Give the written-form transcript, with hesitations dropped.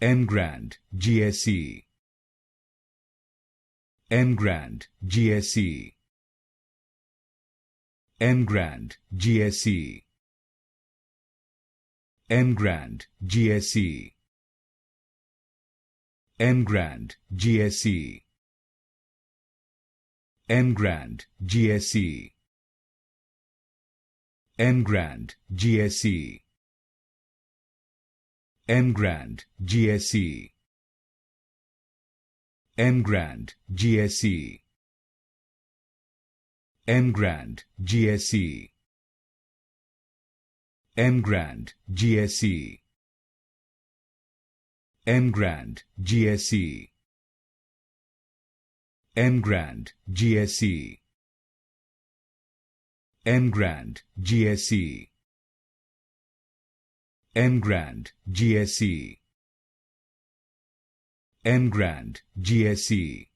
Emgrand GSe, Emgrand GSe, Emgrand GSe, Emgrand GSe, Emgrand GSe, Emgrand GSe, Emgrand GSe, Emgrand GSe, Emgrand GSe, Emgrand GSe, Emgrand GSe, Emgrand GSe, Emgrand GSe, Emgrand GSe, Emgrand GSe, Emgrand GSe,